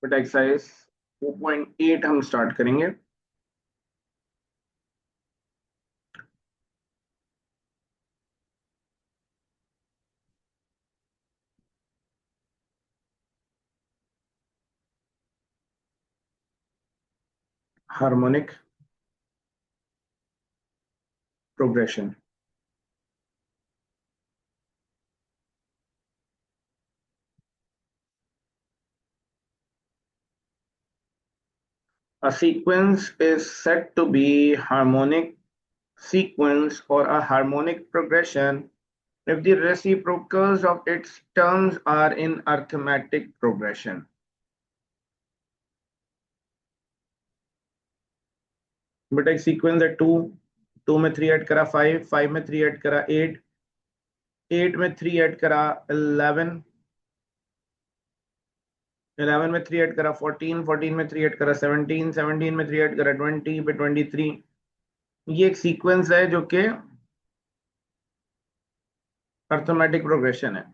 But exercise 4.8 हम start करेंगे। Harmonic progression. A sequence is said to be harmonic sequence or a harmonic progression if the reciprocals of its terms are in arithmetic progression। बेटा एक sequence है, to में 3 add करा 5, 5 में 3 add करा 8, 8 में 3 ऐड करा 11, 11 में 3 ऐड करा 14, 14 में 3 ऐड करा 17, 17 में 3 ऐड करा 20 पे 23। ये एक सीक्वेंस है जो कि अर्थमेटिक प्रोग्रेशन है,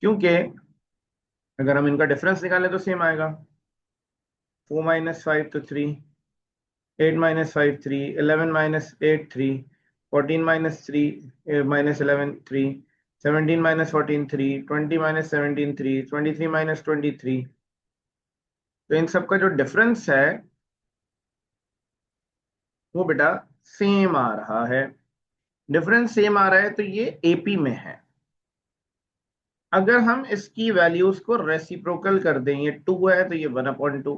क्योंकि अगर हम इनका डिफरेंस निकालें तो सेम आएगा। 4 माइनस 5 तो 3, 8 minus 5 3, 11 minus 8 3, 14 minus 3 minus 11 3, 17 minus 14 3, 20 minus 17 3, 23 minus 23। तो इन सब का जो डिफरेंस है वो बेटा सेम आ रहा है। डिफरेंस सेम आ रहा है तो ये एपी में है। अगर हम इसकी वैल्यूज को रेसिप्रोकल कर दें, ये 2 है तो ये 1/2,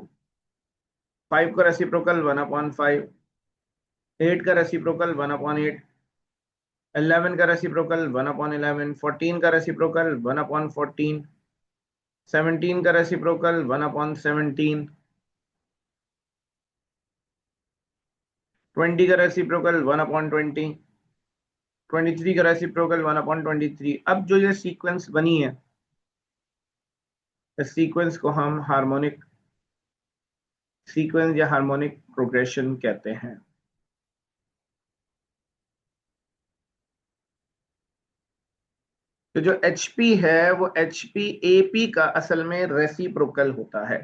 5 का रेसिप्रोकल 1/5, 8 का रेसिप्रोकल 1/8, 11 का रेसिप्रोकल 1/11, 14 का रेसिप्रोकल 1/14, 17 का रेसिप्रोकल 1/17, 20 का रेसिप्रोकल 1/20, 23 का रेसिप्रोकल 1/23। अब जो ये सीक्वेंस बनी है, इस सीक्वेंस को हम हार्मोनिक सीक्वेंस या हार्मोनिक प्रोग्रेशन कहते हैं। तो जो HP है वो HP AP का असल में रेसिप्रोकल होता है।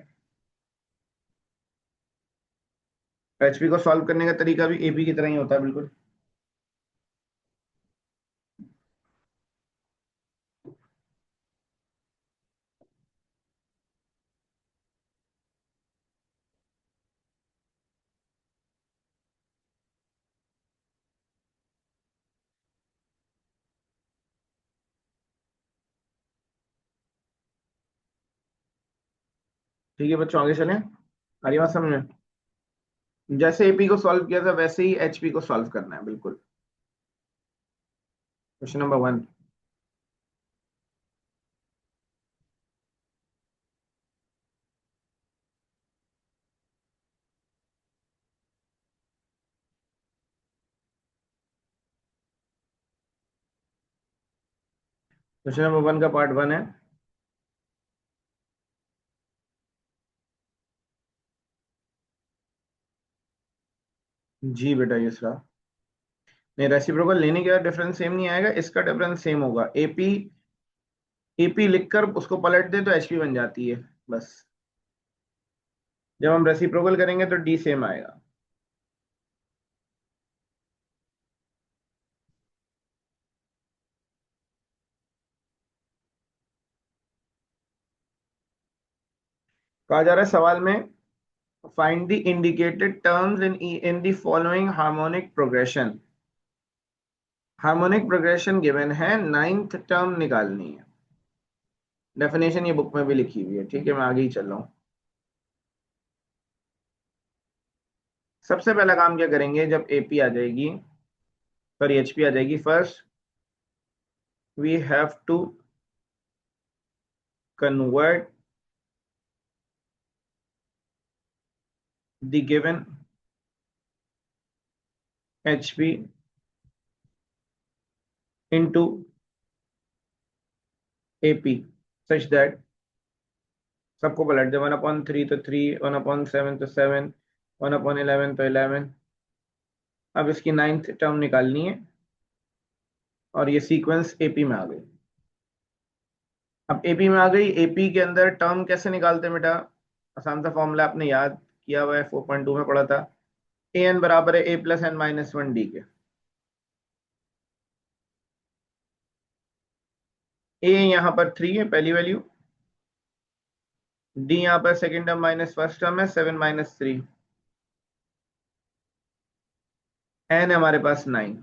HP को सॉल्व करने का तरीका भी AP की तरह ही होता है बिल्कुल। ठीक है बच्चों, आगे चलें। आ रही बात समझ में? जैसे AP को सॉल्व किया था वैसे ही HP को सॉल्व करना है बिल्कुल। Question number 1। क्वेश्चन नंबर 1 का पार्ट 1 है। जी बेटा ये रहा। नहीं, रेसिप्रोकल लेने के बाद डिफरेंस सेम नहीं आएगा, इसका डिफरेंस सेम होगा। AP लिखकर उसको पलट दे तो HP बन जाती है बस। जब हम रेसिप्रोकल करेंगे तो D सेम आएगा। कहा जा रहा है सवाल में, find the indicated terms in the following harmonic progression. Harmonic progression given है, 9th टर्म निकालनी है। डेफिनेशन ये बुक में भी लिखी हुई है, ठीक है, मैं आगे ही चल रहा हूँ। सबसे पहला काम क्या करेंगे, जब AP आ जाएगी, सॉरी HP आ जाएगी, first we have to convert the given HP into AP such that सबको पलट दे। 1/3 तो 3, 1/7 तो 7, 1/11 तो 11। अब इसकी 9th टर्म निकालनी है और ये सीक्वेंस AP में आ गई। अब एपी में आ गई। एपी के अंदर टर्म कैसे निकालते हैं बेटा? आसान सा फॉर्मूला आपने याद किया हुआ है, 4.2 में पढ़ा था। ए एन बराबर है A plus N minus one D के। ए यहाँ पर 3 है पहली वैल्यू, डी यहाँ पर second term minus first term है 7 - 3, एन है हमारे पास 9।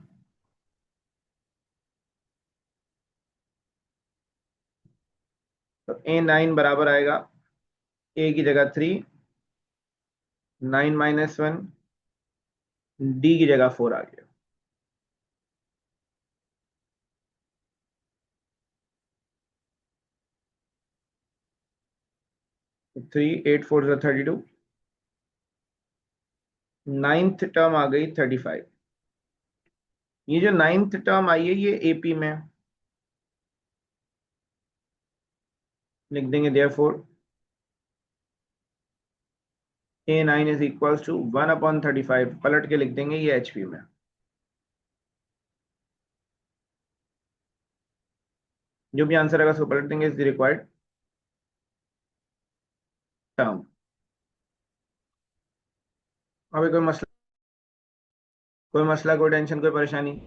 तो A9 बराबर आएगा, ए की जगह 3, 9 - 1, डी की जगह 4 आ गया। तो 3 8 4 32, नाइन्थ टर्म आ गई 35। ये जो नाइन्थ टर्म आई है ये एपी में, लिख देंगे therefore A9 is equals to 1/35, पलट के लिख देंगे ये एचपी में। जो भी आंसर आएगा उसको पलट देंगे, इज द रिक्वायर्ड टर्म। अभी कोई मसला, कोई मसला, कोई टेंशन, कोई परेशानी?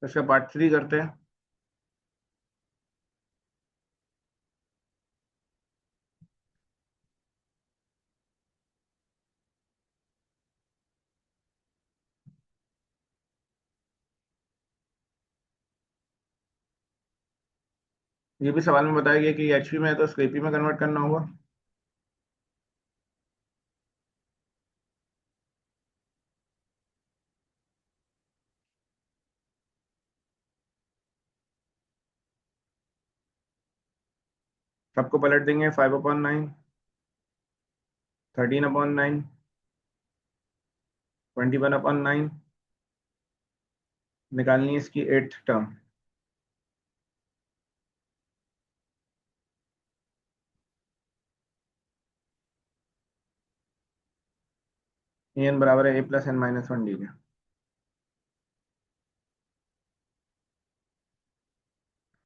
तो इसका पार्ट 3 करते हैं। ये भी सवाल में बताया गया कि एचपी में है तो इसको एपी में कन्वर्ट करना होगा। सबको पलट देंगे, 5/9, 13/9, 21/9 निकालनी है इसकी 8th टर्म। एन बराबर है a+n-1 डी के।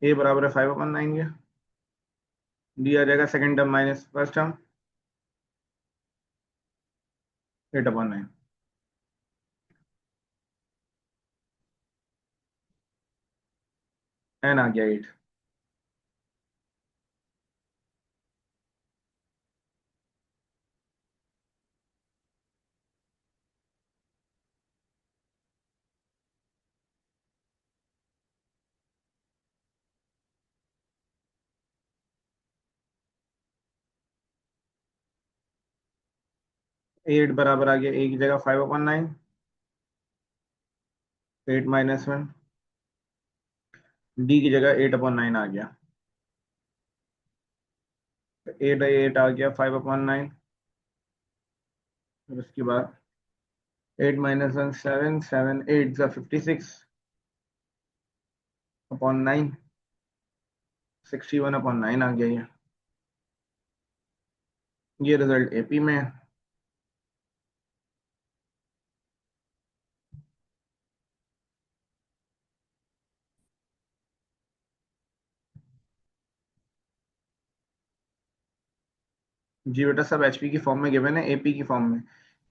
ए बराबर है 5/9 के। डी आ जाएगा second term minus first term 8/9। N आ गया 8। 8 बराबर आ गया ए की जगह 5/9। 8-1 डी की जगह 8/9 आ गया। 8 आ गया 5/9। और उसके बाद 8-1 7 7 8 56/9। 61/9 आ गया ये रिजल्ट एपी में है। जी बेटा सब एचपी की फॉर्म में गिवन है एपी की फॉर्म में।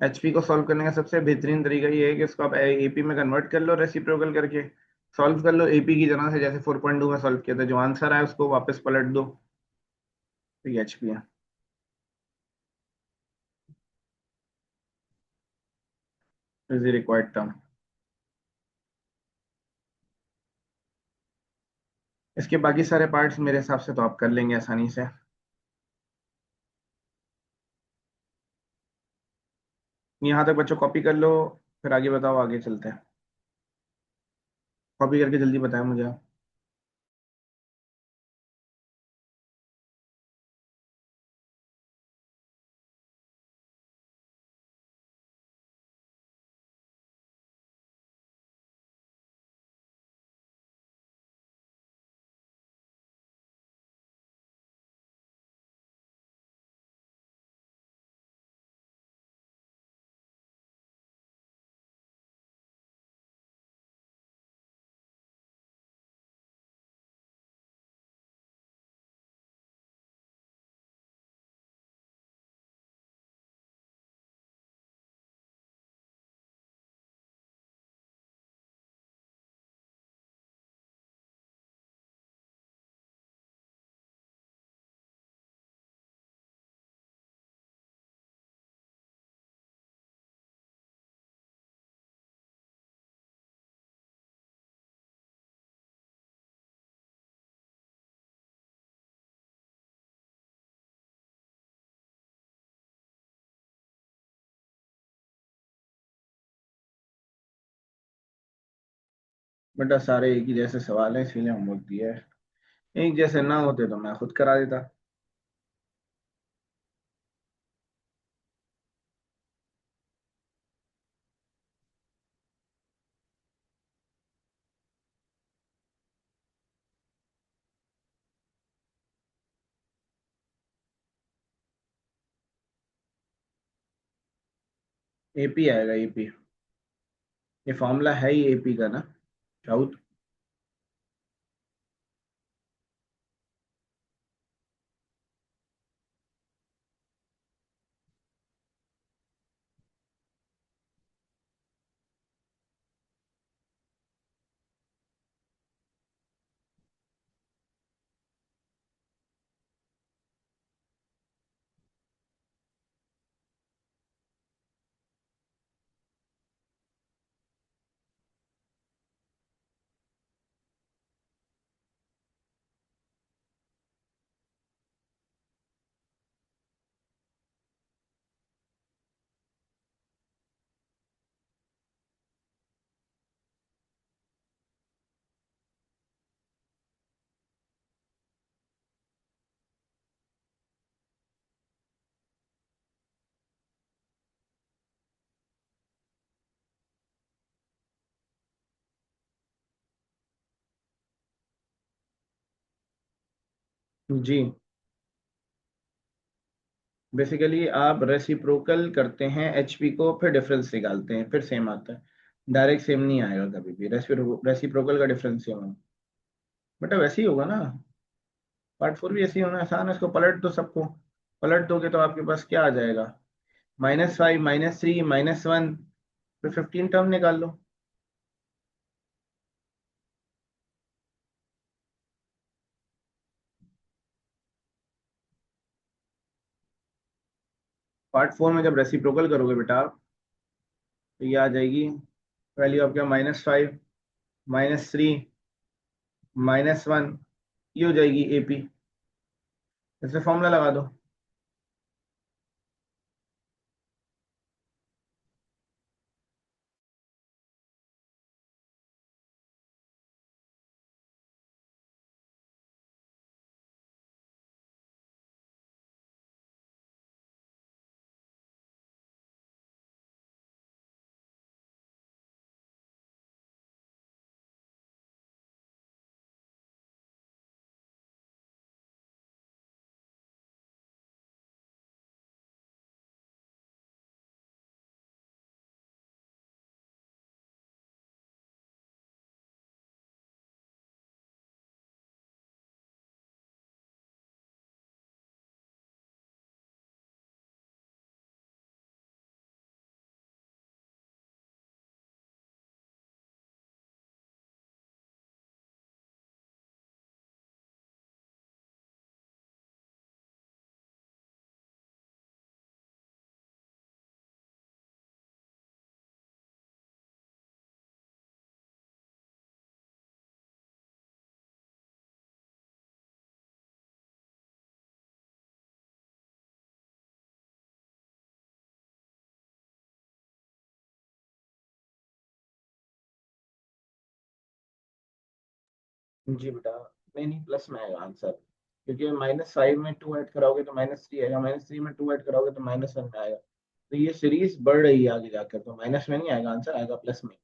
एचपी को सॉल्व करने का सबसे बेहतरीन तरीका ये है कि इसको आप एपी में कन्वर्ट कर लो रेसिप्रोकल करके। सॉल्व कर लो एपी की जगह से, जैसे 4.2 में सॉल्व किया था। जो आंसर आए उसको वापस पलट दो, तो ये एचपी है। Is the required term. इसके बाकी सारे पार्ट्स मेरे हिसाब से तो आप कर लेंगे आसानी से। यहाँ तक बच्चों कॉपी कर लो, फिर आगे बताओ, आगे चलते हैं। कॉपी करके जल्दी बताएं मुझे। बेटा सारे एक ही जैसे सवाल है, इसीलिए हम बोलती है। एक जैसे ना होते तो मैं खुद करा देता। एपी आएगा एपी। ये फॉर्मूला है ही एपी का ना, राउत। जी, बेसिकली आप रेसिप्रोकल करते हैं एचपी को, फिर डिफरेंस निकालते हैं, फिर सेम आता है। डायरेक्ट सेम नहीं आएगा कभी भी, रेसिप्रोकल का डिफरेंस सेम होगा। बेटा वैसे ही होगा ना, पार्ट फोर भी ऐसे ही होना आसान है। इसको पलट दो सबको, पलट दोगे तो आपके पास क्या आ जाएगा, -5 -3 -1, फिर 15 टर्म निकाल लो। पार्ट फोर में जब रेसिप्रोकल करोगे बेटा आप, तो ये आ जाएगी वैल्यू आपके, -5 -3 -1, ये हो जाएगी एपी। इससे फॉर्मूला लगा दो। जी बेटा, नहीं नहीं, प्लस में आएगा आंसर, क्योंकि -5 में 2 ऐड कराओगे तो -3 आएगा, -3 में 2 ऐड कराओगे तो -1 में आएगा। तो ये सीरीज बढ़ रही है आगे जाकर, तो माइनस में नहीं आएगा आंसर, आएगा प्लस में।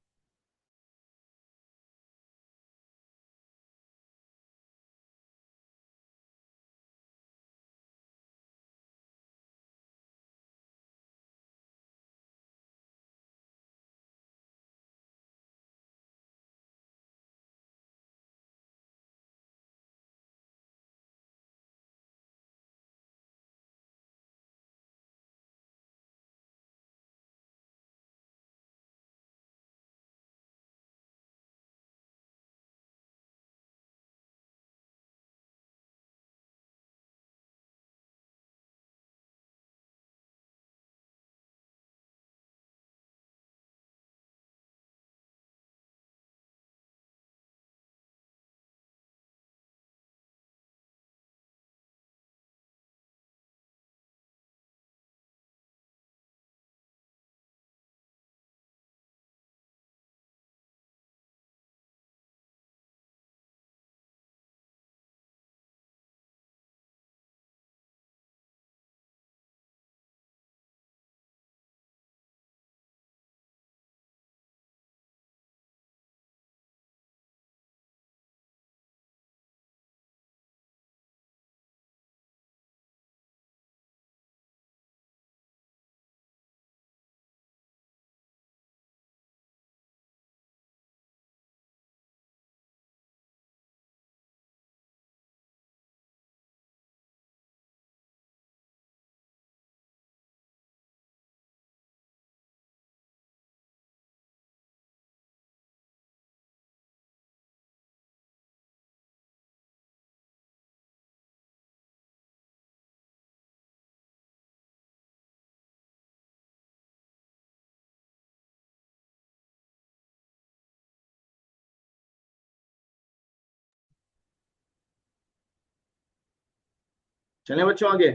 चलें बच्चों आगे।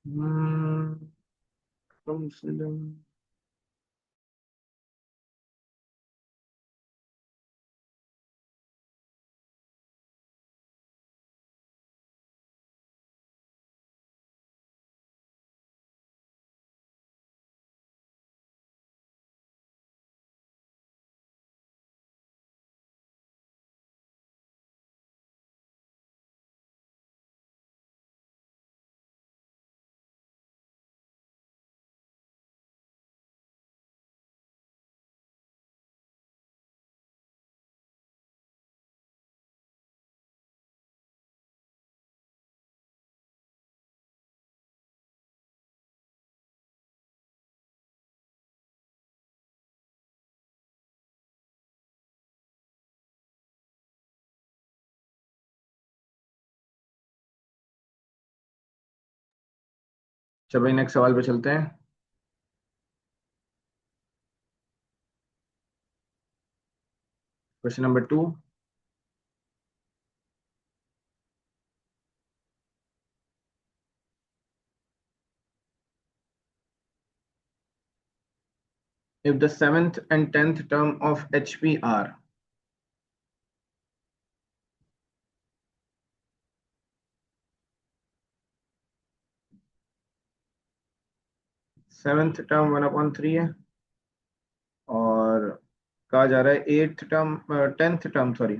हम्म, चलो भाई नेक्स्ट सवाल पे चलते हैं। Question number 2। If the seventh and 10th term of HP are seventh term 1/3 है, और कहा जा रहा है eighth term, 10th term sorry,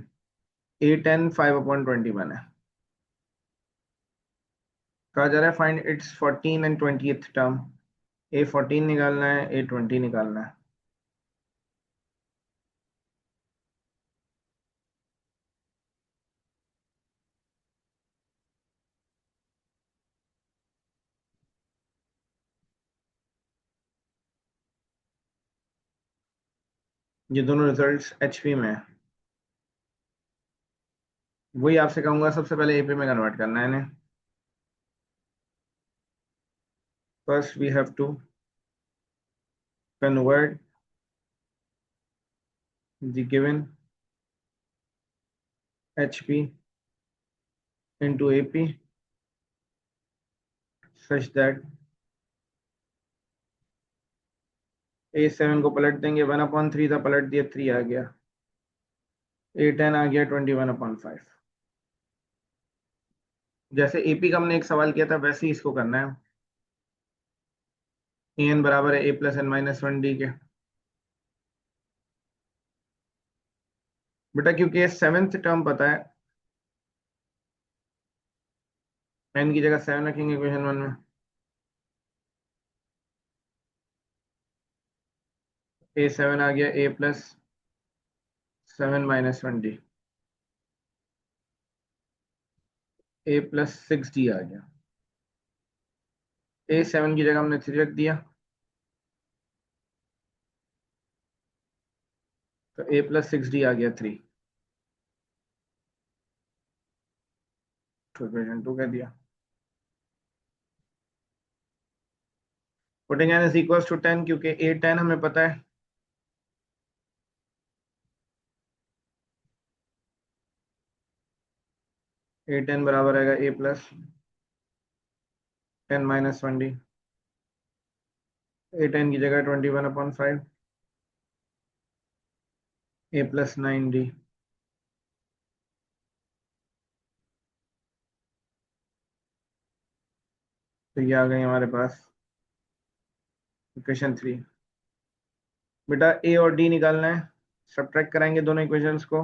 A10 5/21 है। कहा जा रहा है find its 14 and 20th term. A14 निकालना है, A20 निकालना है। ये दोनों रिजल्ट्स HP में है। वही आपसे कहूंगा, सबसे पहले AP में कन्वर्ट करना है इन्हें। First we have to convert the given HP into AP such that A7 को पलट देंगे, 1/3 था, पलट दिया 3 आ गया, A10 आ गया 21/5। जैसे AP का हमने एक सवाल किया था वैसे ही इसको करना है। AN बराबर है A + n-1D के। बेटा क्योंकि ये सेवेंथ टर्म पता है, n की जगह 7 रखेंगे क्वेश्चन 1 में। A7 आ गया A + 7-1D, A + 6D आ गया। A7 की जगह हमने 3 रख दिया, तो A + 6D आ गया 3, तो इक्वेशन 2 कह दिया। पुटिंग n = 10, क्योंकि A10 हमें पता है, A10 बराबर आएगा A + 10-1D। A10 की जगह 21/5, A + 9D। तो ये आ गई हमारे पास इक्वेशन 3। बेटा A और D निकालना है, सब्ट्रैक्ट कराएंगे दोनों इक्वेशंस को।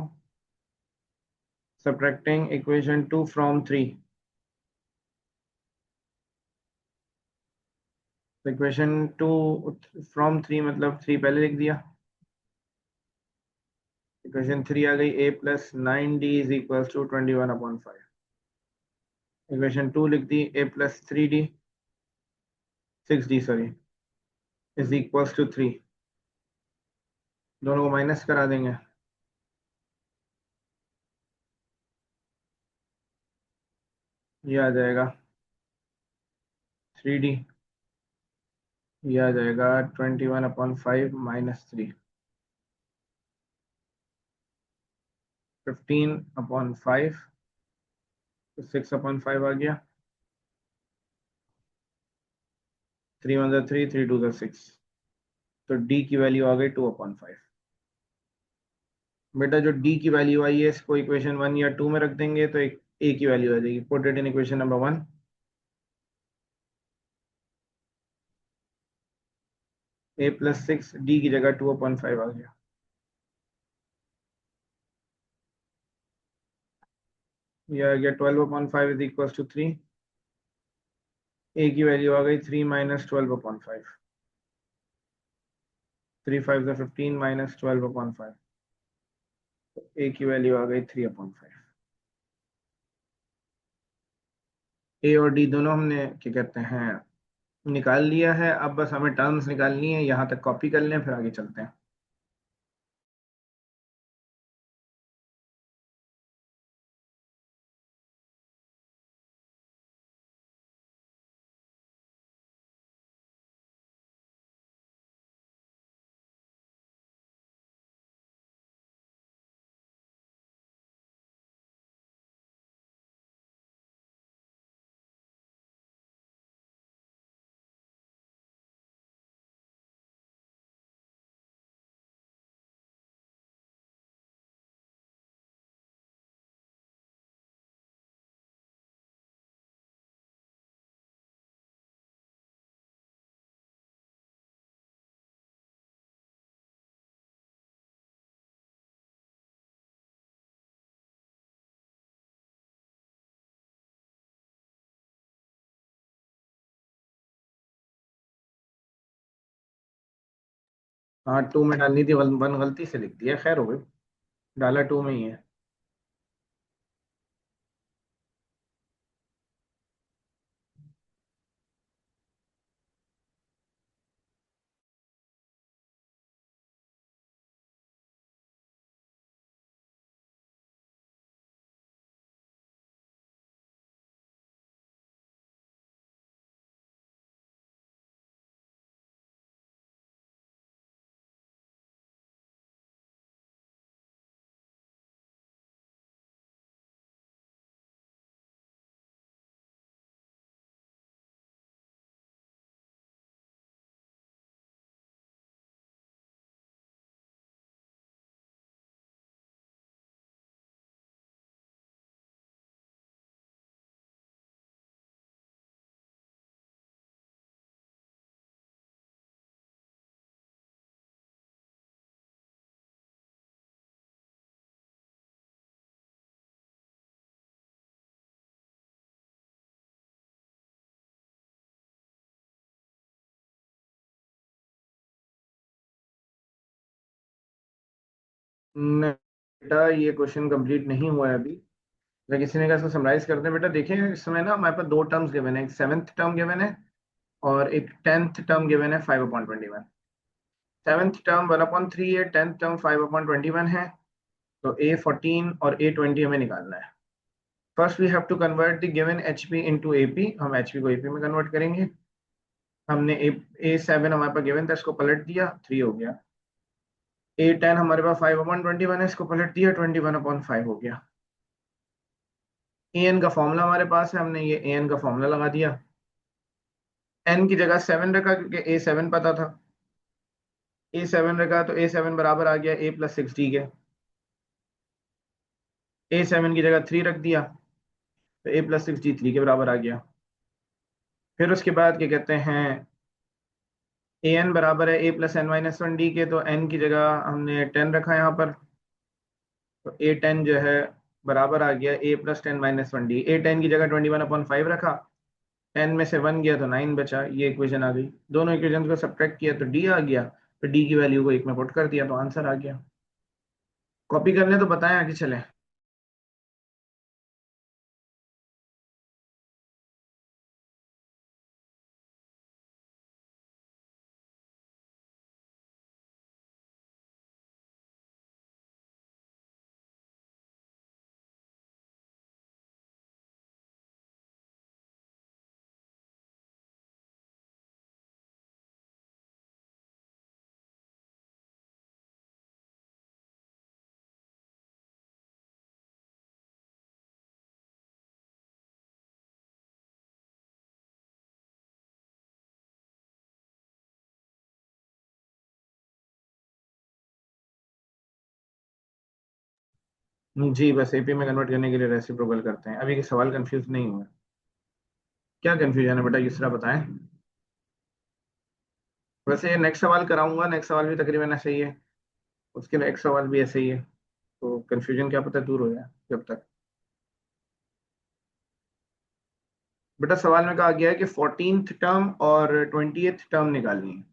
Subtracting equation 2 from 3, equation 2 from 3 मतलब 3 पहले लिख दिया। इक्वेशन 3 आ गई A + 9D = 21/5। इक्वेशन 2 लिख दी A + 3D 6D सॉरी = 3। दोनों को माइनस करा देंगे, ये आ जाएगा 3D, ये आ जाएगा 21/5 - 3, 15/5, तो 6/5 आ गया। 3 1 3, 3 2 6, तो D की वैल्यू आ गई 2/5। बेटा जो D की वैल्यू आई है इसको इक्वेशन 1 या 2 में रख देंगे तो एक A की वैल्यू आ जाएगी। Put it in equation number 1। A + 6 D की जगह 2/5 आ गया। ये आ गया 12/5 = 3। A की वैल्यू आ गई 3 - 12/5, 3 5 15 - 12/5, तो A की वैल्यू आ गई 3/5। A और D दोनों हमने क्या कहते हैं निकाल लिया है। अब बस हमें टर्म्स निकालनी है, यहाँ तक कॉपी कर लें फिर आगे चलते हैं। हाँ 2 में डालनी थी, 1 गलती से लिख दिया, खैर हो गई, डाला 2 में ही है। नहीं बेटा, ये क्वेश्चन कंप्लीट नहीं हुआ है अभी। अगर किसी ने कहा इसको समराइज करते हैं, बेटा देखिए इसमें ना हमारे पास दो टर्म्स गिवन है, एक सेवेंथ टर्म गिवन है और एक टेंथ टर्म गिवन है 5/21। सेवेंथ टर्म 1/3 है, टेंथ टर्म 5/21 है। तो A14 और A20 हमें निकालना है। First we have to convert the given HP into AP। हम HP को AP में कन्वर्ट करेंगे। हमने A7 हमारे पास गिवन था, इसको पलट दिया, 3 हो गया। A10 हमारे पास 5/21 है, इसको पलट दिया, 21/5 हो गया। an का फॉर्मूला हमारे पास है, हमने ये an का फॉर्मूला लगा दिया। n की जगह 7 रखा क्योंकि A7 पता था। A7 रखा तो A7 बराबर आ गया A+6D के। A7 की जगह 3 रख दिया तो A+6D 3 के बराबर आ गया। फिर उसके बाद क्या कहते हैं, an बराबर है A+n-1D के, तो n की जगह हमने 10 रखा यहाँ पर। तो A10 जो है बराबर आ गया A+10-1D। A10 की जगह 21/5 रखा, 10 में से 1 गया तो 9 बचा, ये इक्वेशन आ गई। दोनों इक्वेशन को सब्ट्रैक्ट किया तो D आ गया, तो D की वैल्यू को एक में पुट कर दिया तो आंसर आ गया। कॉपी करने तो बताएं, आगे चले। जी बस AP में कन्वर्ट करने के लिए रेसिप्रोकल करते हैं। अभी के सवाल कंफ्यूज नहीं हुआ? क्या कंफ्यूजन है बेटा, दूसरा बताएं। वैसे नेक्स्ट सवाल कराऊंगा, नेक्स्ट सवाल भी तकरीबन ऐसे ही है, उसके नेक्स्ट सवाल भी ऐसे ही है, तो कंफ्यूजन क्या पता दूर हो जाए जब तक। बेटा सवाल में कहा गया है कि 14th टर्म और 20th टर्म निकालनी है।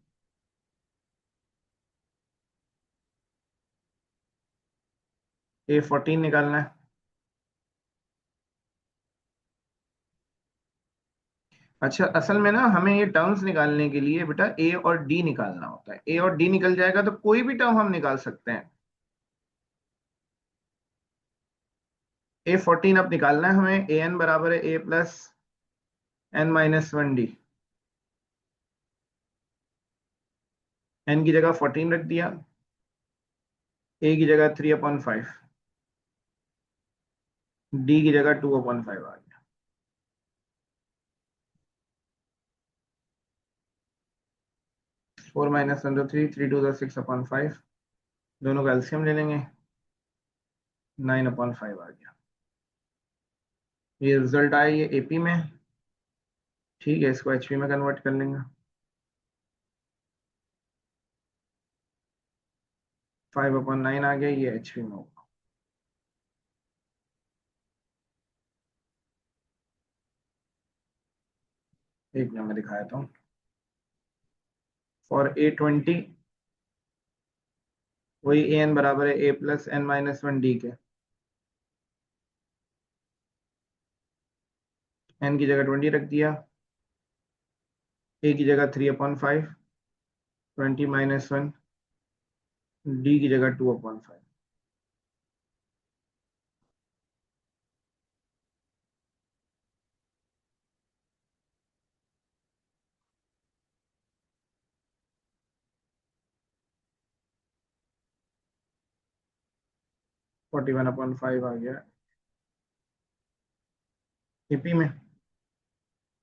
A14 निकालना है। अच्छा, असल में ना हमें ये टर्म्स निकालने के लिए बेटा A और D निकालना होता है। A और D निकल जाएगा तो कोई भी टर्म हम निकाल सकते हैं। A14 अब निकालना है हमें। an बराबर है A+n-1D। n की जगह 14 रख दिया, a की जगह 3/5, d की जगह 2/5 आ गया। 4 - 1 3, 3 × 2 = 6/5। दोनों का एलसीएम ले लेंगे, 9/5 आ गया। ये रिजल्ट आया, ये AP में। ठीक है, इसको HP में कन्वर्ट कर लेंगे। 5/9 आ गया, ये HP में होगा। एक मिनट में दिखाया था। फॉर A20 वही ए एन बराबर है A plus N minus one D के। एन की जगह 20 रख दिया, ए की जगह 3/5, 20 - 1, डी की जगह 2/5। 41/5 आ गया एपी में।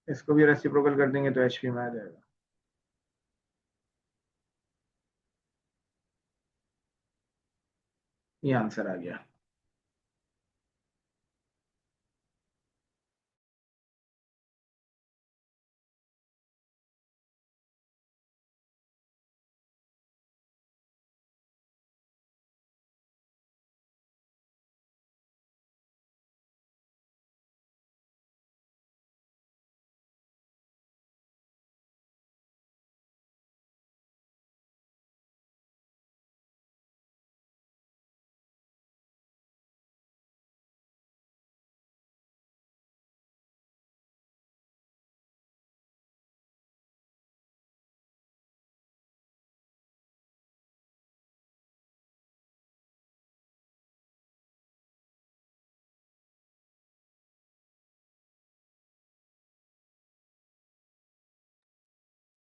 इसको भी रेसिप्रोकल कर देंगे तो एचपी में आ जाएगा। ये आंसर आ गया।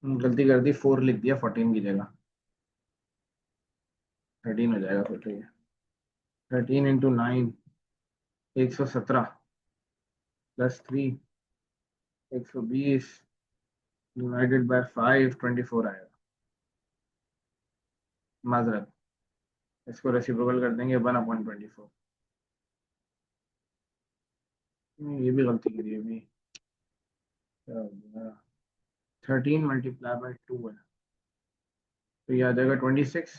गलती कर दी, 4 लिख दिया 14 की जगह। 13 हो जाएगा फिर तो ये। 13 × 9, 117 +3, 120 /5, 24 आएगा। माजरत, इसको रेसिप्रोकल कर देंगे 1/24। ये भी गलती की ये भी। 13 × 2 है तो ये आ जाएगा 26।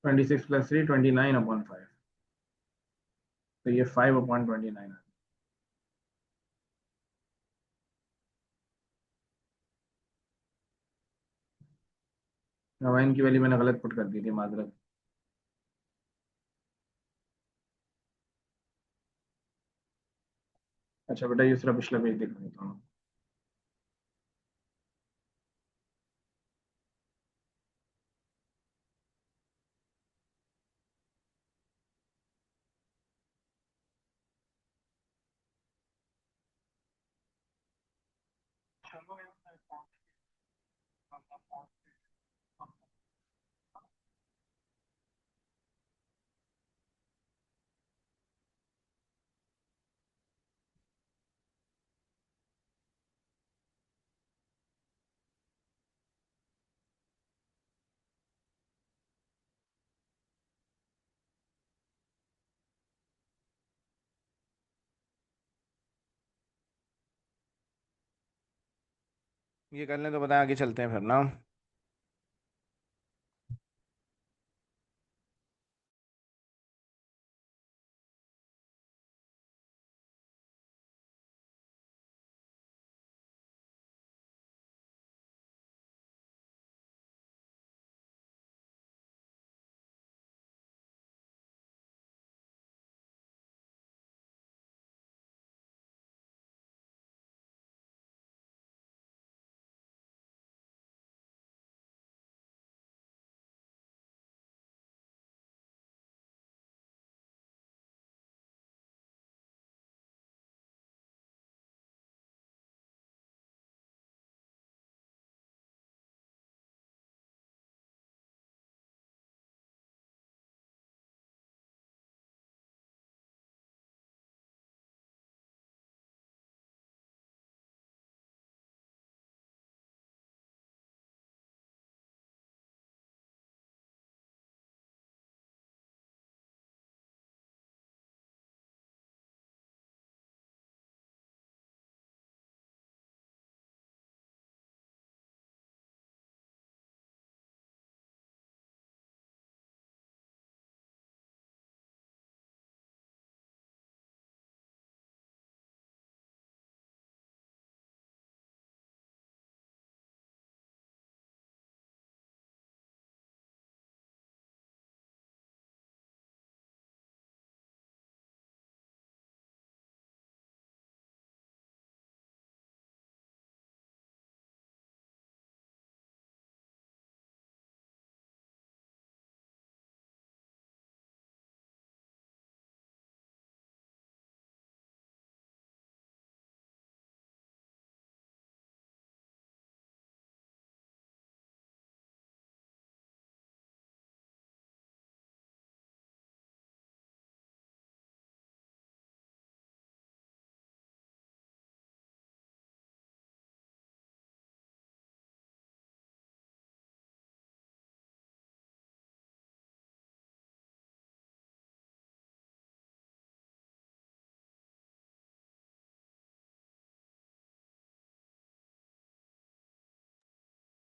26 + 3, 29/5। तो ये 5/29 है। नवाइन की वैल्यू मैंने गलत पुट कर दी थी, माजरत। अच्छा बेटा, दूसरा पिछला पेज दिखा देता हूँ। ये कर लें तो बताएं, आगे चलते हैं फिर ना।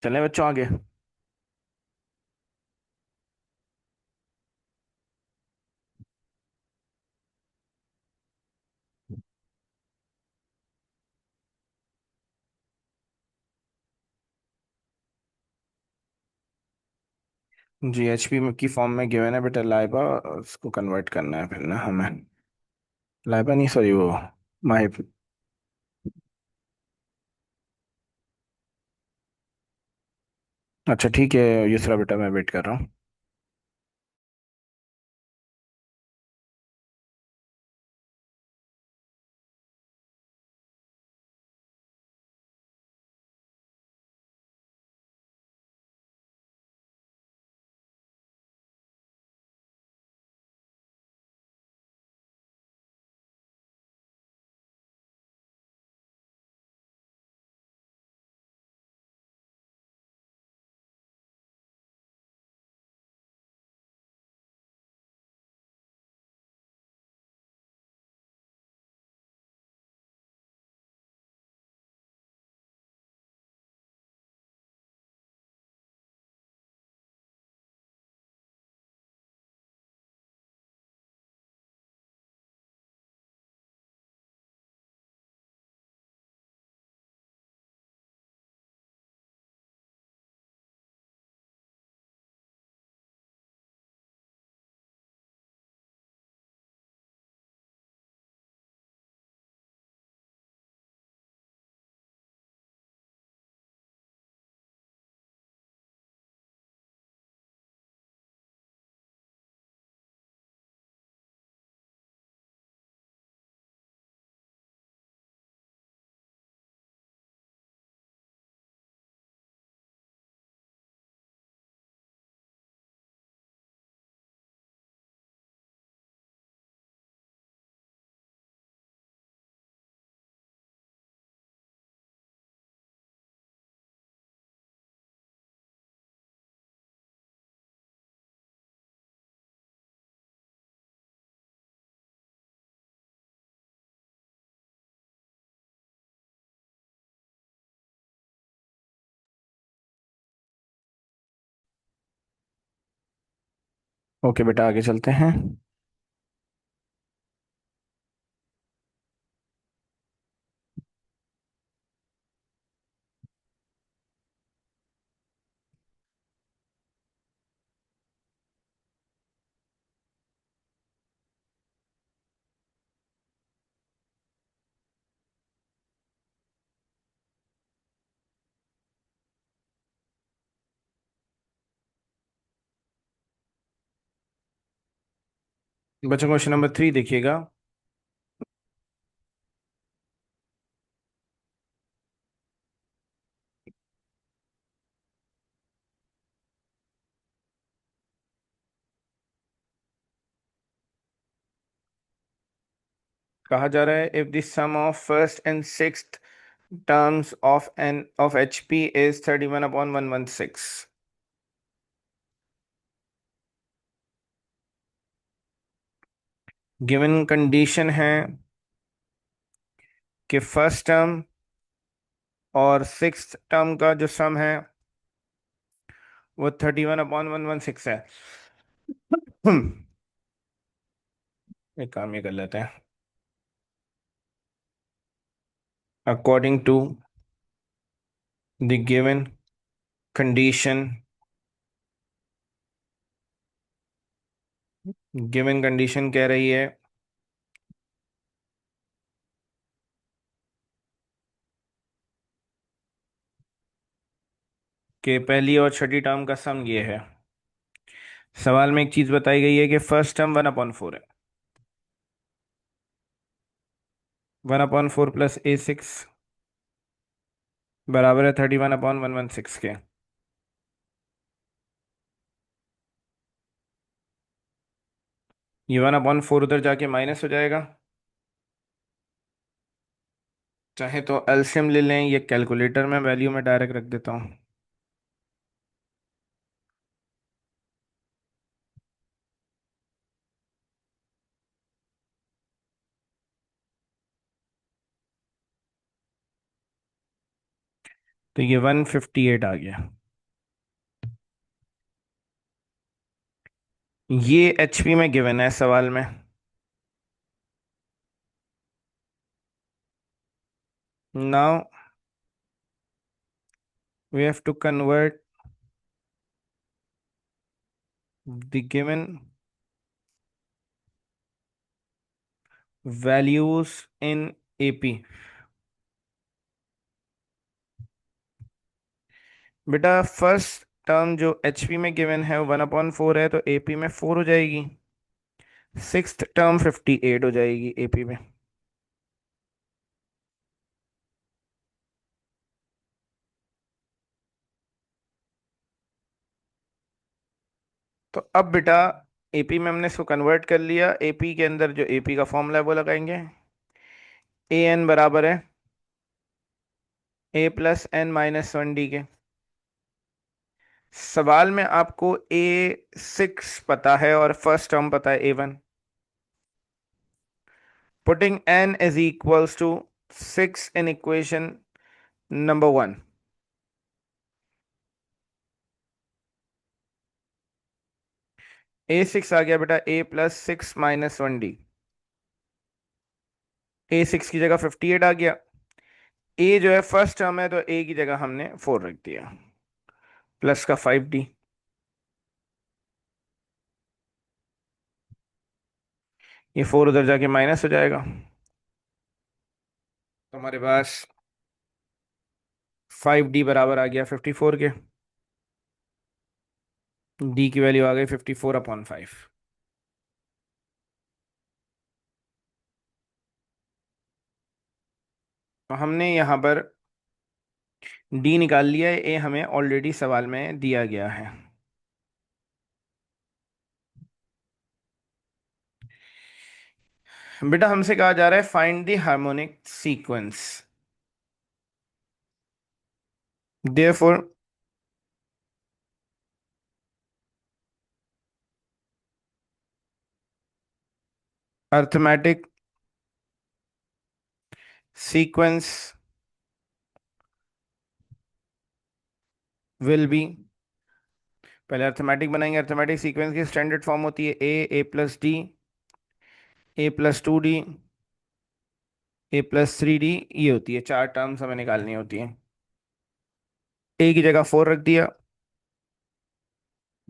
चलें बच्चों आगे। जी एचपी की फॉर्म में गिवन है बेटा लाइबा, उसको कन्वर्ट करना है फिर ना हमें। लाइबा नहीं, सॉरी, वो माही। अच्छा ठीक है यूसरा बेटा, मैं वेट कर रहा हूँ। ओके बेटा आगे चलते हैं। बच्चों क्वेश्चन नंबर 3 देखिएगा। कहा जा रहा है if the sum of first and sixth terms of HP is 31/116। Given condition है कि फर्स्ट टर्म और सिक्स्थ टर्म का जो सम है वो 31/116 है। एक काम ये कर लेते हैं। According to the given condition, given condition कह रही है कि पहली और छठी टर्म का सम ये है। सवाल में एक चीज बताई गई है कि फर्स्ट टर्म 1/4 है। 1/4 प्लस A6 बराबर है 31/116 के। ये 1/4 उधर जाके माइनस हो जाएगा। चाहे तो एलसीएम ले लें, ये कैलकुलेटर में वैल्यू में डायरेक्ट रख देता हूँ। तो तो ये 158 आ गया। ये एचपी में गिवन है सवाल में। Now we have to convert the given values in AP. बेटा फर्स्ट टर्म जो एचपी में गिवन है 1/4 है, तो एपी में 4 हो जाएगी। सिक्स्थ टर्म 58 हो जाएगी एपी में। तो अब बेटा एपी में हमने इसको कन्वर्ट कर लिया। एपी के अंदर जो एपी का फॉर्मूला है वो लगाएंगे। ए एन बराबर है A+n-1 डी के। सवाल में आपको A6 पता है और फर्स्ट टर्म पता है A1। Putting n is equals to 6 in equation number 1। A6 आ गया बेटा A+6-1 डी। A6 की जगह 58 आ गया। ए जो है फर्स्ट टर्म है, तो ए की जगह हमने 4 रख दिया, प्लस का 5D। ये 4 उधर जाके माइनस हो जाएगा, तो हमारे पास 5D बराबर आ गया 54 के। डी की वैल्यू आ गई 54/5। तो हमने यहाँ पर डी निकाल लिया है। ए हमें ऑलरेडी सवाल में दिया गया है। बेटा हमसे कहा जा रहा है find the harmonic sequence. Therefore arithmetic sequence will be. पहले अर्थमेटिक बनाएंगे। अर्थमेटिक सीक्वेंस की स्टैंडर्ड फॉर्म होती है A+D, A+2D, A+3D। ये होती है, 4 टर्म्स हमें निकालनी होती है। ए की जगह 4 रख दिया,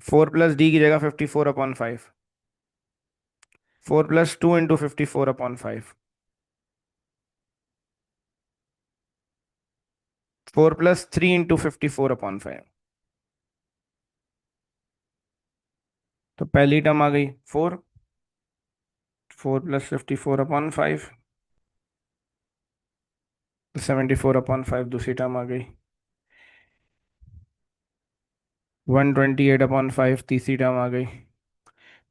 4+D की जगह 54/5, 4+2 इंटू 54/5, 4+3 इंटू 54/5। तो पहली टर्म आ गई 4, 4+54/5, 74/5। दूसरी टर्म आ गई 128/5। तीसरी टर्म आ गई।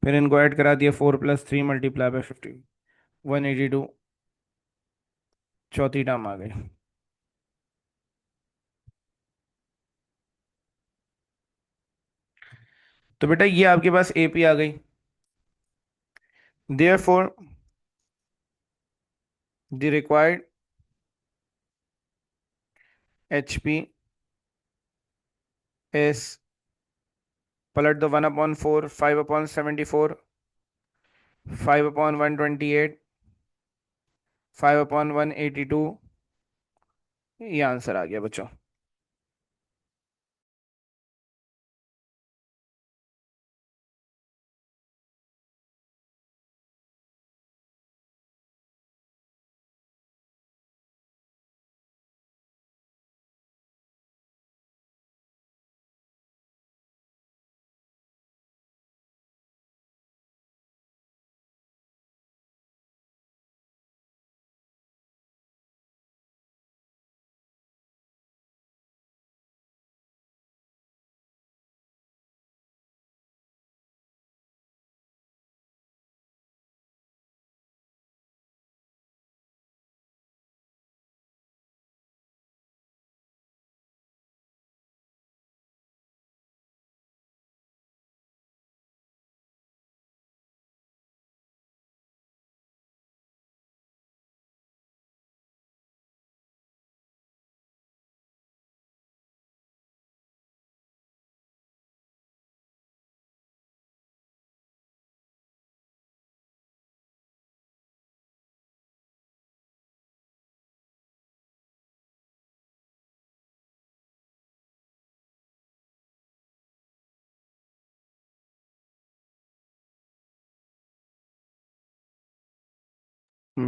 फिर इनको ऐड करा दिया, 4+3 मल्टीप्लाई बाय 50, 182। चौथी टर्म आ गई। तो बेटा ये आपके पास एपी आ गई। Therefore the required HP is, पलट दो, 1/4, 5/74, 5/128, 5/182। ये आंसर आ गया बच्चों।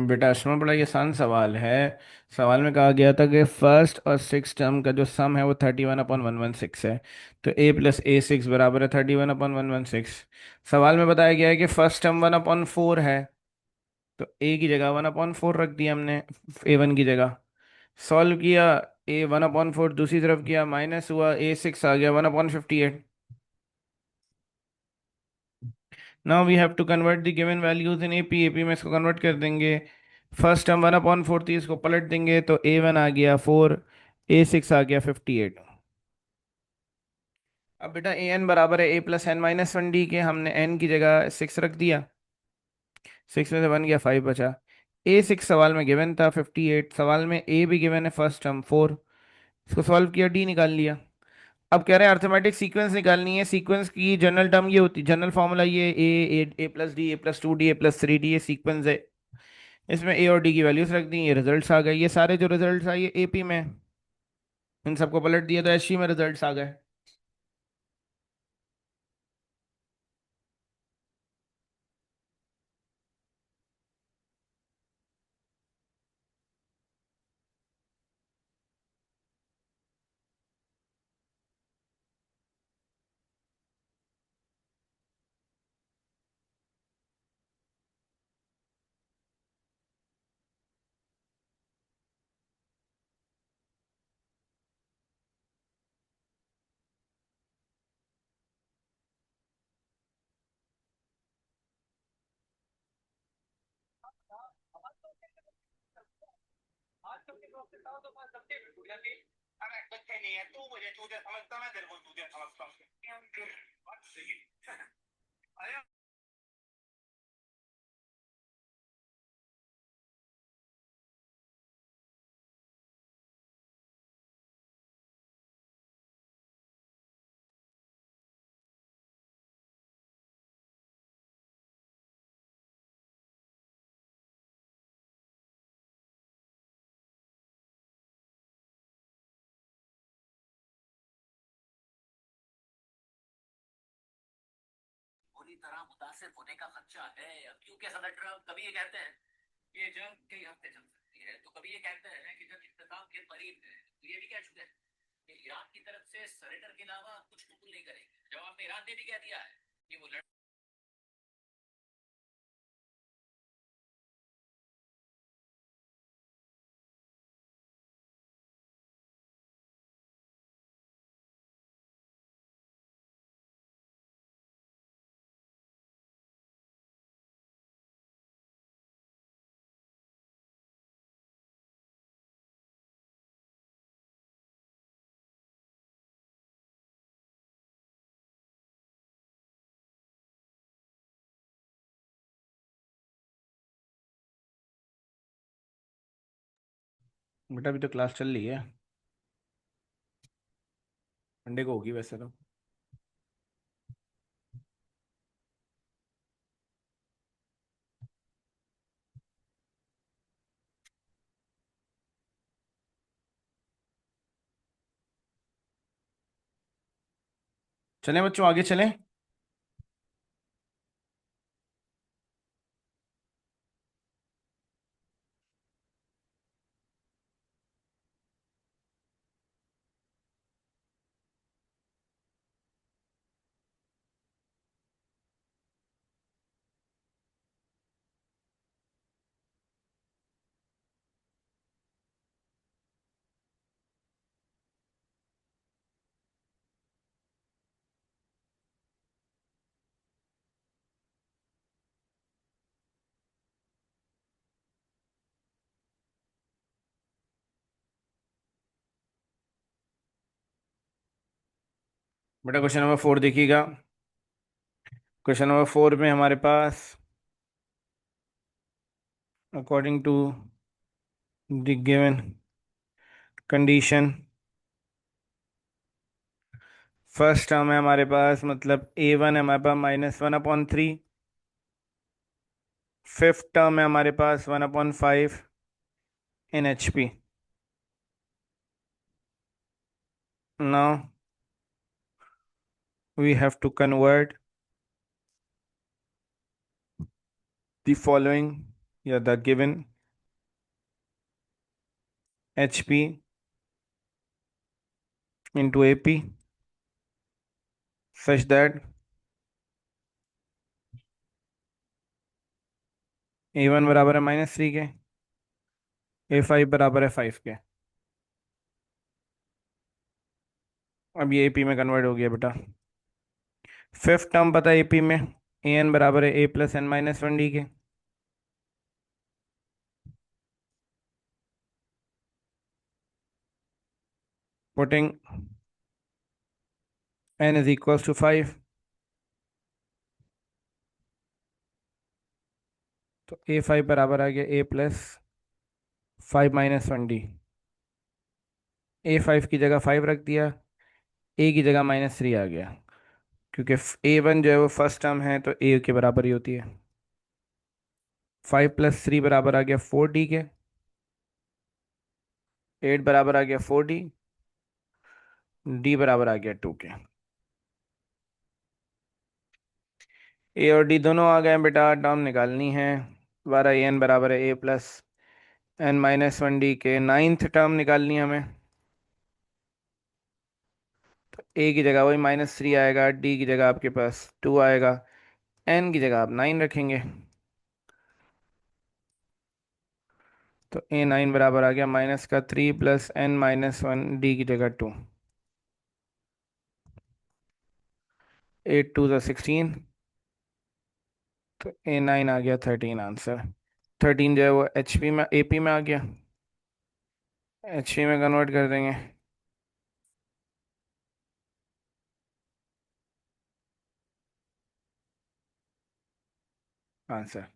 बेटा इसमें बड़ा ये आसान सवाल है। सवाल में कहा गया था कि फर्स्ट और सिक्स टर्म का जो सम है वो 31/116 है। तो a+a6 बराबर है 31/116। सवाल में बताया गया है कि फर्स्ट टर्म 1/4 है। तो a की जगह 1/4 रख दिया हमने, a1 की जगह। सॉल्व किया, a 1/4 दूसरी तरफ किया, माइनस हुआ, a6 आ गया 1/58। Now we have to convert the given values in AP. AP में इसको कन्वर्ट कर देंगे। फर्स्ट हम 1/4 थी, इसको पलट देंगे तो a1 आ गया 4, a6 आ गया 58। अब बेटा an बराबर है a+n-1d के। हमने n की जगह 6 रख दिया, 6 में से 1 गया, 5 बचा। a6 सवाल में गिवन था 58, सवाल में a भी गिवन है फर्स्ट टर्म 4। इसको सॉल्व किया, d निकाल लिया। अब कह रहे हैं अर्थमेटिक सीक्वेंस निकालनी है। सीक्वेंस की जनरल टर्म ये होती, जनरल फॉर्मूला ये a+d a+2d a+3d, ये सीक्वेंस है। इसमें ए और डी की वैल्यूज रख दी, ये रिजल्ट्स आ गए। ये सारे जो रिजल्ट्स आए ये एपी में, इन सबको पलट दिया तो एससी में रिजल्ट्स आ गए। बुरी तरह मुतासिर होने का खदशा है। अब क्यों के सदर ट्रम्प कभी ये कहते हैं कि ये जंग कई हफ्ते चल सकती है, तो कभी ये कहते हैं कि जंग इख्तिताम के करीब है, तो ये भी कह चुके हैं कि ईरान की तरफ से सरेंडर के अलावा कुछ कबूल नहीं करेंगे। जवाब में ईरान ने भी कह दिया है कि वो बेटा अभी तो क्लास चल रही है, मंडे को होगी वैसे तो। चलें बच्चों, आगे चलें। बेटा क्वेश्चन नंबर 4 देखिएगा। क्वेश्चन नंबर 4 में हमारे पास according to the given condition, first term है हमारे पास, मतलब a1 है हमारे पास -1/3। फिफ्थ टर्म है हमारे पास 1/5 इन HP। Now we have to convert the following या the given HP into AP such that A1 बराबर है -3 के, A5 बराबर है 5 के। अब ये AP में कन्वर्ट हो गया बेटा। फिफ्थ टर्म पता है AP में, AN बराबर है A plus N minus 1D के। Putting N is equals to 5, तो A5 बराबर आ गया A plus 5 minus 1D। A5 की जगह 5 रख दिया, A की जगह -3 आ गया, क्योंकि A1 जो है वो फर्स्ट टर्म है तो A के बराबर ही होती है। 5 प्लस 3 बराबर आ गया 4D के, 8 बराबर आ गया 4D, D बराबर आ गया 2 के। A और D दोनों आ गए बेटा, टर्म निकालनी है। दोबारा AN बराबर है A plus N minus 1D के। नाइन्थ टर्म निकालनी है हमें, तो A की जगह वही -3 आएगा, D की जगह आपके पास 2 आएगा, N की जगह आप 9 रखेंगे, तो A9 बराबर आ गया -3 प्लस N माइनस 1D की जगह 2। 8 2 16, तो A9 आ गया 13 आंसर। 13 जो है वो HP में AP में आ गया, HP में कन्वर्ट कर देंगे आंसर।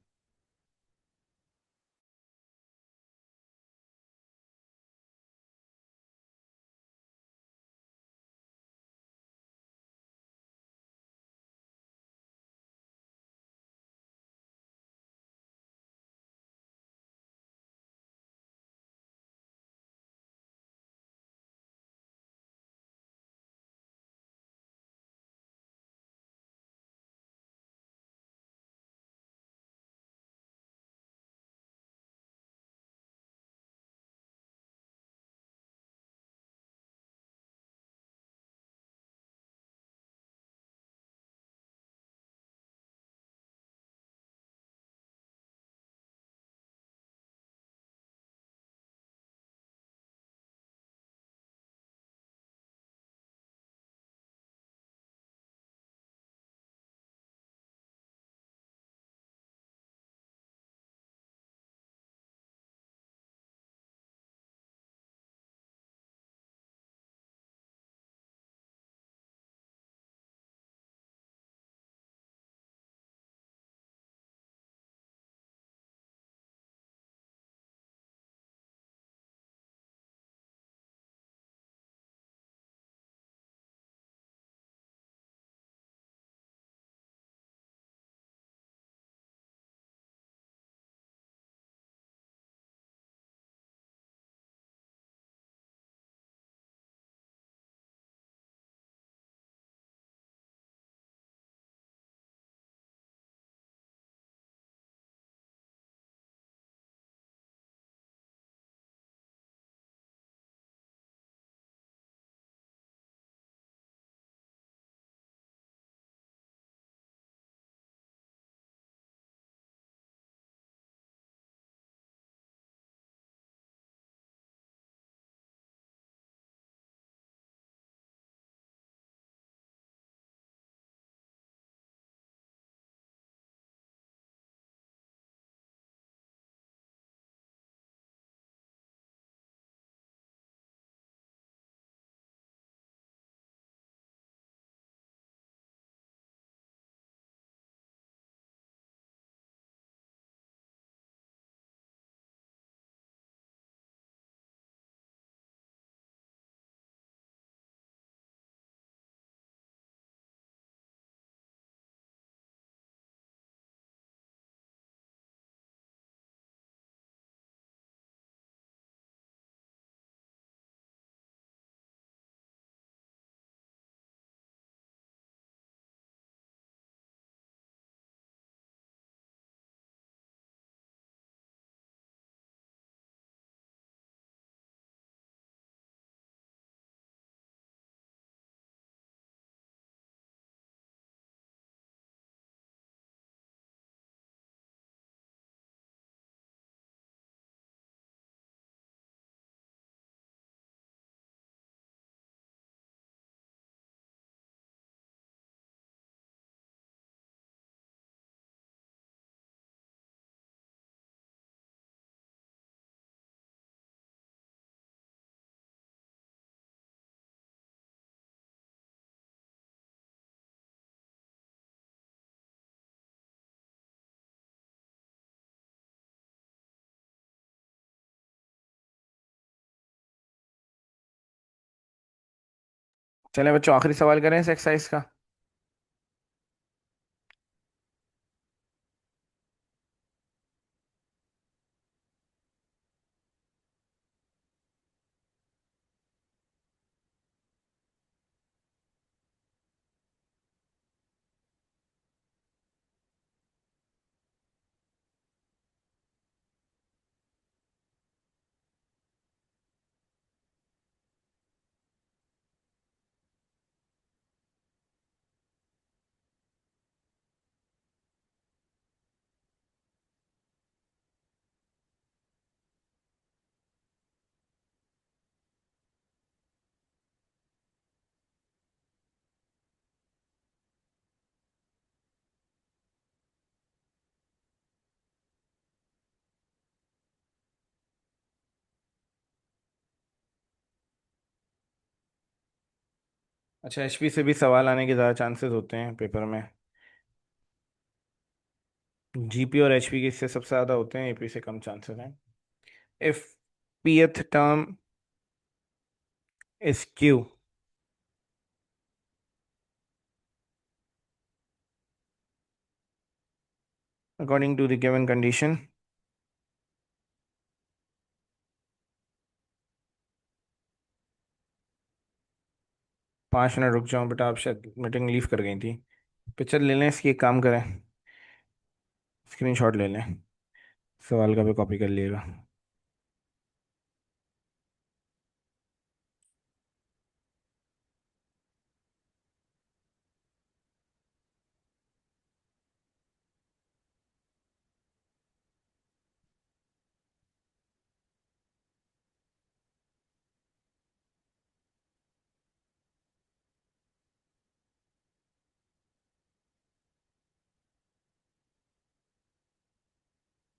चले बच्चों, आखिरी सवाल करें इस एक्सरसाइज का। अच्छा, एचपी से भी सवाल आने के ज़्यादा चांसेस होते हैं पेपर में। जीपी और एचपी के इससे सबसे ज़्यादा होते हैं, एपी से कम चांसेस हैं। If pth term is q according to the given condition, 5 minute रुक जाओ बेटा, आप शायद मीटिंग लीव कर गई थी। पिक्चर ले लें इसकी, एक काम करें, स्क्रीनशॉट ले लें, सवाल का भी कॉपी कर लिएगा।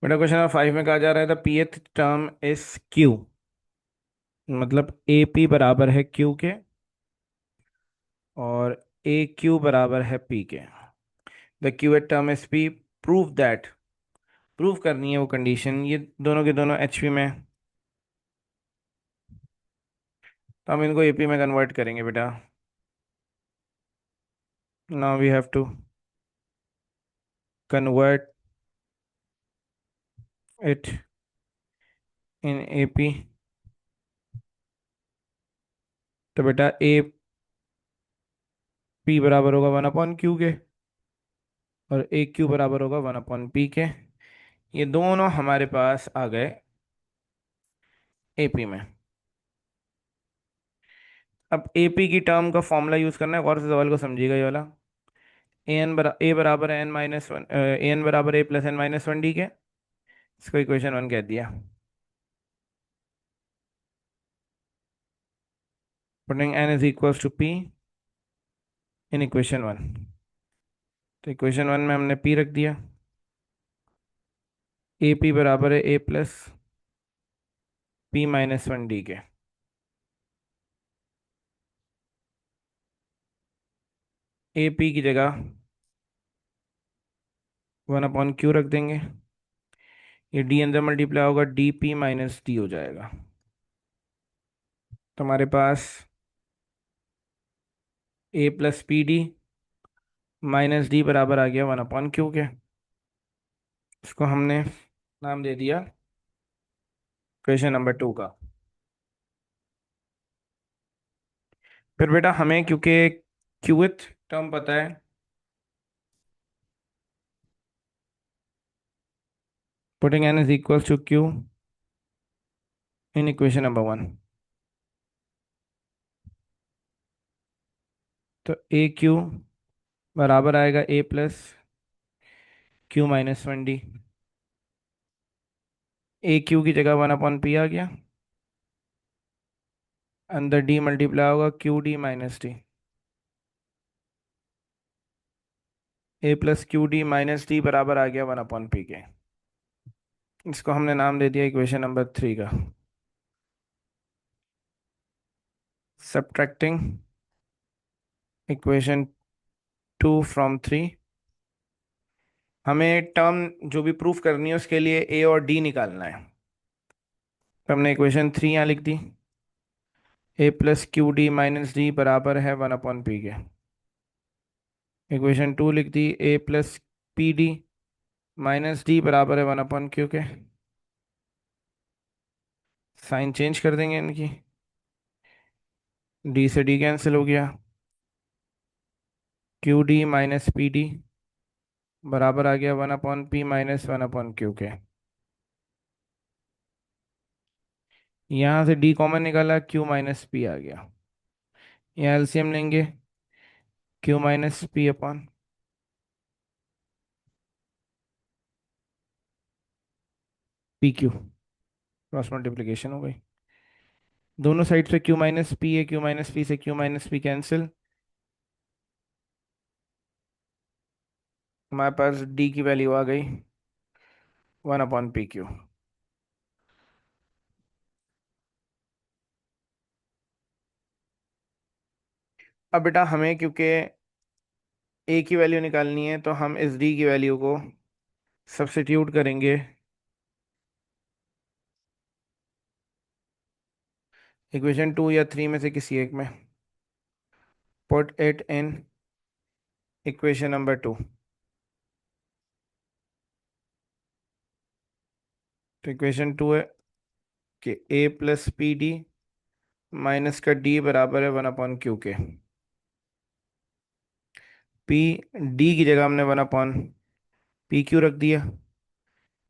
बेटा क्वेश्चन नंबर 5 में कहा जा रहा है the pth term is q, मतलब ए पी बराबर है क्यू के और ए क्यू बराबर है पी के। The Q term is P, prove that, prove करनी है वो कंडीशन, ये दोनों के दोनों एचपी में हैं। तो हम इनको एपी में कन्वर्ट करेंगे बेटा। Now we have to convert it in AP. तो बेटा ए पी बराबर होगा 1/q के और ए क्यू बराबर होगा 1/p के। ये दोनों हमारे पास आ गए एपी में। अब एपी की टर्म का फॉर्मूला यूज करना है, गौर से सवाल को समझिएगा ये वाला। ए बराबर है n-1, ए एन बराबर ए प्लस n-1 डी के, इसको इक्वेशन 1 कह दिया। Putting n is equals to p in equation 1। तो इक्वेशन 1 में हमने p रख दिया, ए पी बराबर है ए प्लस p-1 डी के। ए पी की जगह 1/q रख देंगे, ये डी अंदर मल्टीप्लाई होगा, डी पी माइनस डी हो जाएगा। तो हमारे पास A plus P D minus D बराबर आ गया 1/q के। इसको हमने नाम दे दिया क्वेश्चन नंबर 2 का। फिर बेटा हमें क्योंकि क्यूथ टर्म पता है, putting n is equal to q in equation number 1। तो ए क्यू बराबर आएगा A plus q-1 D. A Q की जगह 1/p आ गया, अंदर डी मल्टीप्लाई होगा Q D minus D, A plus Q D minus D बराबर आ गया 1/p के। इसको हमने नाम दे दिया इक्वेशन नंबर 3 का। सब्ट्रैक्टिंग इक्वेशन 2 फ्रॉम 3, हमें टर्म जो भी प्रूफ करनी है उसके लिए ए और डी निकालना है। तो हमने इक्वेशन 3 यहाँ लिख दी। A plus Q D minus D बराबर है 1/p के। इक्वेशन 2 लिख दी, A plus P D minus D बराबर है 1/q के। साइन चेंज कर देंगे इनकी, डी से डी कैंसिल हो गया, Q D minus P D बराबर आ गया 1/p माइनस 1/q के। यहाँ से डी कॉमन निकाला, q माइनस पी आ गया। यहाँ एलसीएम लेंगे, q minus P upon P Q, cross multiplication हो गई। दोनों साइड से q माइनस पी है, q माइनस पी से q माइनस पी कैंसिल। हमारे पास d की वैल्यू आ गई 1/pq। अब बेटा हमें क्योंकि a की वैल्यू निकालनी है तो हम इस d की वैल्यू को सब्स्टिट्यूट करेंगे इक्वेशन 2 या 3 में से किसी एक में। Put it in equation number 2। तो इक्वेशन 2 है कि a plus P D minus का d बराबर है 1/q के। p d की जगह हमने 1/pq रख दिया,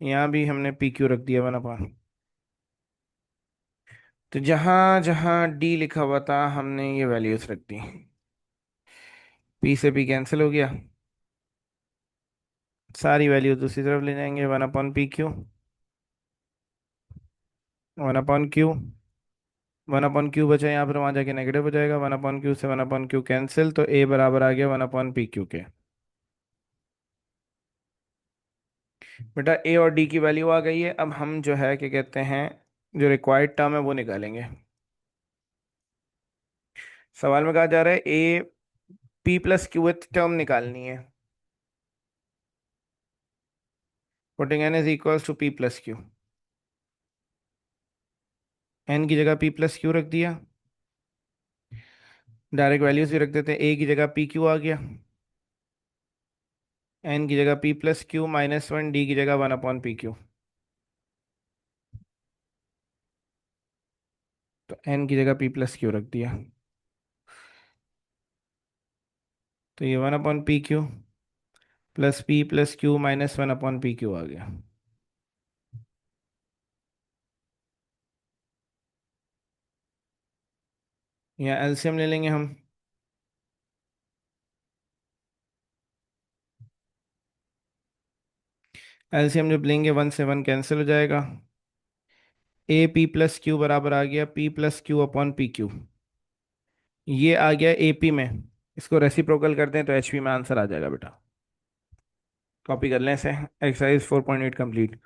यहाँ भी हमने pq रख दिया 1/। तो जहाँ जहाँ d लिखा हुआ था हमने ये वैल्यूज रख दी, p से p कैंसिल हो गया, सारी वैल्यू दूसरी तरफ ले जाएंगे 1/pq, 1/q, 1/q बचा, यहाँ पर वहाँ जाके नेगेटिव हो जाएगा, 1/q से 1/q कैंसिल, तो a बराबर आ गया 1/pq के। बेटा a और d की वैल्यू आ गई है, अब हम जो है क्या कहते हैं, जो रिक्वायर्ड टर्म है वो निकालेंगे। सवाल में कहा जा रहा है a p plus qth term निकालनी है। Putting n is equals to p plus q, n की जगह p प्लस क्यू रख दिया, डायरेक्ट वैल्यूज भी रख देते हैं, a की जगह पी क्यू आ गया, n की जगह p plus Q minus 1, d की जगह 1/pq। तो n की जगह p प्लस क्यू रख दिया, तो ये 1/pq plus p plus Q minus 1/pq आ गया। यहाँ एलसीएम ले लेंगे हम, एलसीएम जब लेंगे 1 से 1 कैंसिल हो जाएगा, ए पी प्लस क्यू बराबर आ गया p plus Q upon P Q. ये आ गया एपी में, इसको रेसिप्रोकल करते हैं तो एचपी में आंसर आ जाएगा बेटा। कॉपी कर लें इसे, एक्सरसाइज 4.8 कंप्लीट।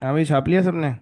हाँ भाई, छाप लिया सबने।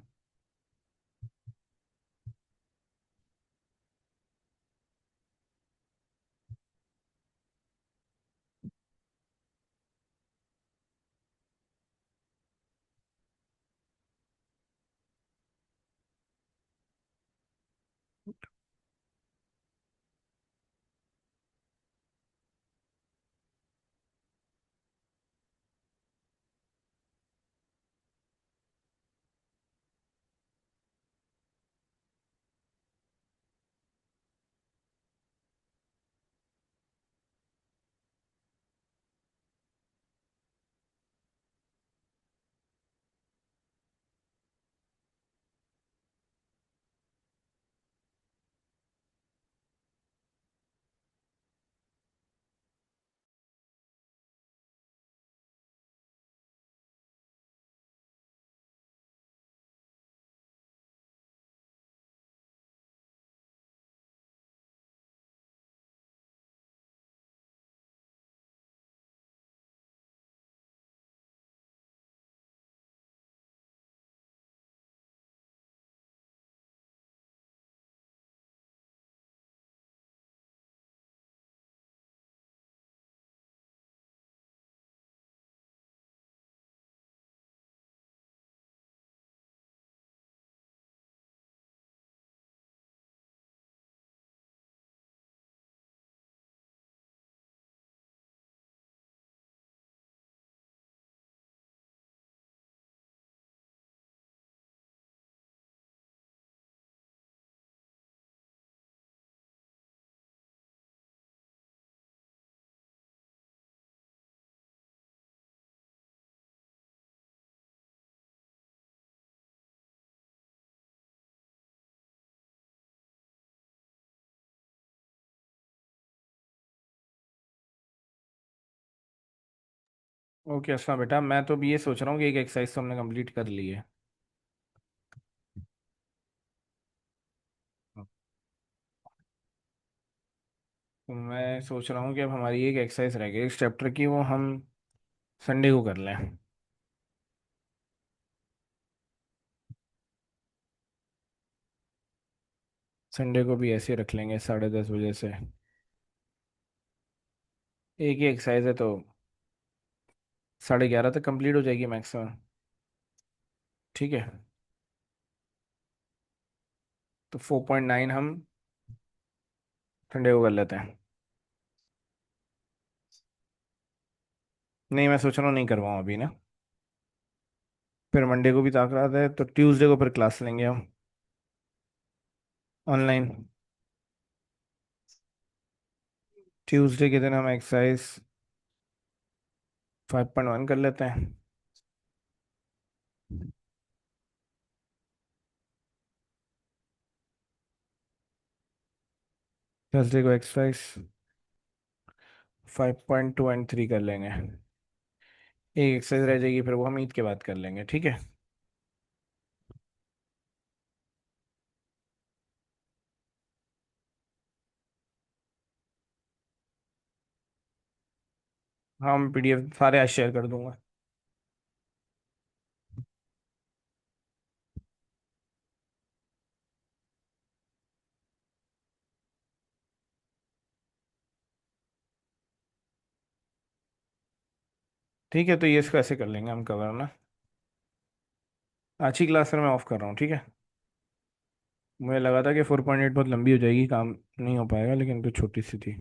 ओके अच्छा बेटा, मैं तो अभी ये सोच रहा हूँ कि एक एक्सरसाइज तो हमने कंप्लीट कर ली है। तो मैं सोच रहा हूँ कि अब हमारी एक एक्सरसाइज रह गई इस चैप्टर की, वो हम संडे को कर लें। संडे को भी ऐसे ही रख लेंगे 10:30 बजे से। 10:30 बजे से एक ही एक्सरसाइज है तो 11:30 तक कंप्लीट हो जाएगी मैक्सिमम। ठीक है। तो 4.9 हम संडे को कर लेते हैं। नहीं, मैं सोच रहा हूँ नहीं करवाऊँ अभी ना। फिर मंडे को भी ताकरात है, तो ट्यूसडे को फिर क्लास लेंगे हम ऑनलाइन। ट्यूसडे के दिन हम एक्सरसाइज 5.1 कर लेते हैं। थर्सडे को एक्सरसाइज 5.2 एंड 3 कर लेंगे। एक एक्सरसाइज रह जाएगी, फिर वो हम ईद के बाद कर लेंगे, ठीक है। हाँ, मैं PDF सारे आज शेयर कर दूंगा। ठीक है, तो ये इसको ऐसे कर लेंगे हम कवर ना। आज ही क्लास फिर मैं ऑफ कर रहा हूँ, ठीक है। मुझे लगा था कि 4.8 बहुत लंबी हो जाएगी, काम नहीं हो पाएगा, लेकिन तो छोटी सी थी।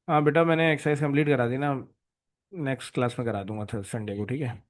हाँ बेटा, मैंने एक्सरसाइज कंप्लीट करा दी ना, नेक्स्ट क्लास में करा दूंगा संडे को, ठीक है।